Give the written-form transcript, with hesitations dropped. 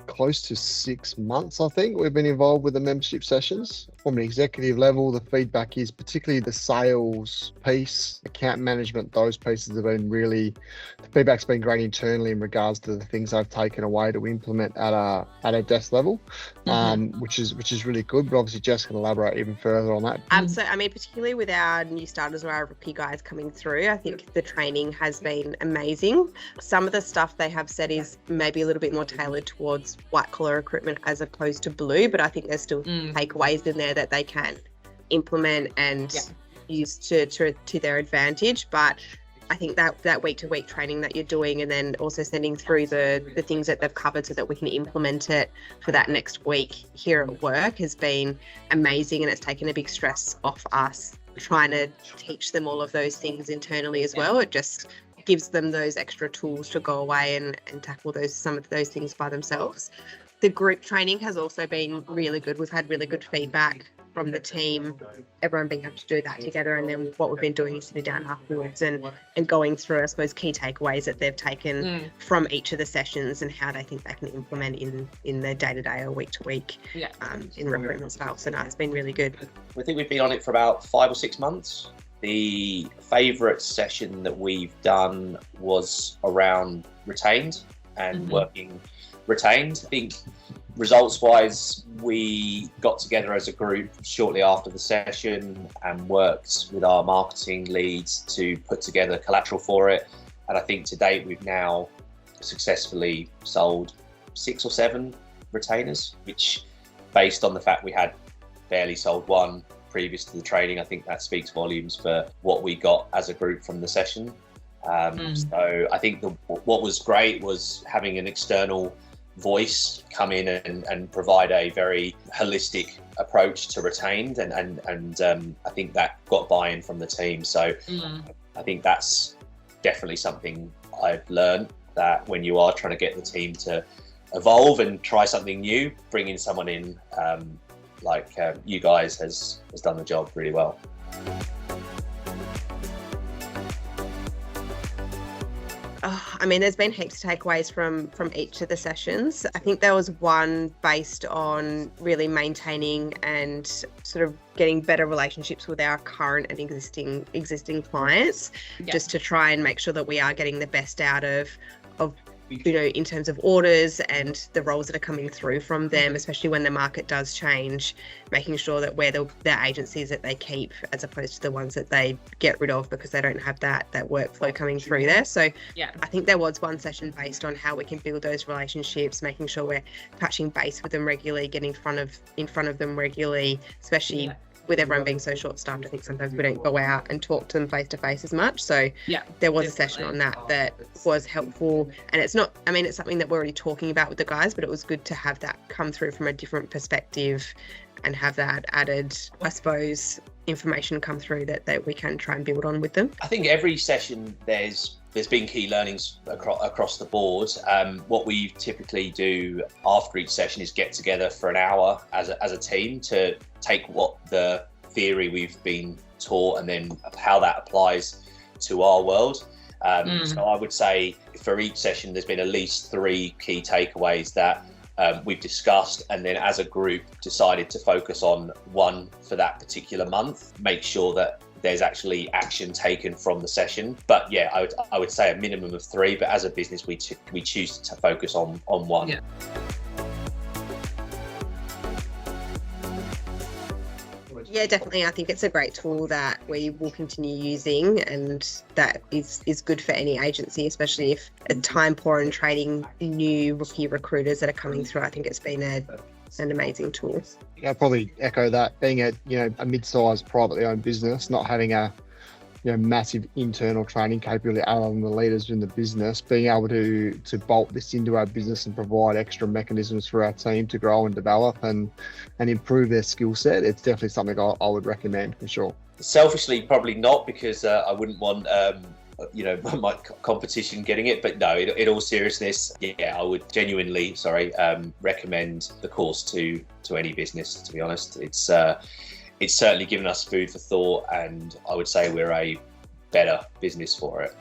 Close to 6 months, I think, we've been involved with the membership sessions. From an executive level, the feedback is particularly the sales piece, account management, those pieces have been the feedback's been great internally in regards to the things I've taken away to implement at a desk level, which is really good. But obviously Jess can elaborate even further on that. So, I mean, particularly with our new starters or our rookie guys coming through, I think the training has been amazing. Some of the stuff they have said is maybe a little bit more tailored towards white collar recruitment as opposed to blue, but I think there's still takeaways in there that they can implement and use to their advantage. But I think that week to week training that you're doing, and then also sending through the things that they've covered so that we can implement it for that next week here at work, has been amazing, and it's taken a big stress off us trying to teach them all of those things internally as well. It just gives them those extra tools to go away and tackle some of those things by themselves. The group training has also been really good. We've had really good feedback from the team, everyone being able to do that together. And then what we've been doing is sitting down afterwards and going through, I suppose, key takeaways that they've taken from each of the sessions and how they think they can implement in their day-to-day or week-to-week in recruitment style. So no, it's been really good. I think we've been on it for about 5 or 6 months. The favourite session that we've done was around retained and working retained. I think results-wise, we got together as a group shortly after the session and worked with our marketing leads to put together collateral for it. And I think to date, we've now successfully sold 6 or 7 retainers, which, based on the fact we had barely sold one previous to the training, I think that speaks volumes for what we got as a group from the session. So I think what was great was having an external voice come in and provide a very holistic approach to retained, and I think that got buy-in from the team. So I think that's definitely something I've learned, that when you are trying to get the team to evolve and try something new, bringing someone in like you guys has done the job really well. I mean, there's been heaps of takeaways from each of the sessions. I think there was one based on really maintaining and sort of getting better relationships with our current and existing clients, just to try and make sure that we are getting the best out of in terms of orders and the roles that are coming through from them, especially when the market does change, making sure that we're the agencies that they keep as opposed to the ones that they get rid of because they don't have that workflow coming through there. So I think there was one session based on how we can build those relationships, making sure we're touching base with them regularly, getting in front of them regularly, especially with everyone being so short-staffed. I think sometimes we don't go out and talk to them face-to-face as much. So there was a session on that was helpful. And it's something that we're already talking about with the guys, but it was good to have that come through from a different perspective and have that added, I suppose, information come through that we can try and build on with them. I think every session there's been key learnings across the board. What we typically do after each session is get together for an hour as a team to take what the theory we've been taught and then how that applies to our world. So I would say for each session there's been at least 3 key takeaways that we've discussed, and then as a group decided to focus on one for that particular month, make sure that there's actually action taken from the session. But I would say a minimum of 3, but as a business we choose to focus on one. Yeah, definitely. I think it's a great tool that we will continue using, and that is good for any agency, especially if at time poor and training new rookie recruiters that are coming through. I think it's been an amazing tool. I'll probably echo that. Being a mid-sized privately owned business, not having a massive internal training capability other than the leaders in the business, being able to bolt this into our business and provide extra mechanisms for our team to grow and develop and improve their skill set, it's definitely something I would recommend for sure. Selfishly, probably not, because I wouldn't want my competition getting it, but no, in all seriousness, I would genuinely recommend the course to any business, to be honest. It's certainly given us food for thought, and I would say we're a better business for it.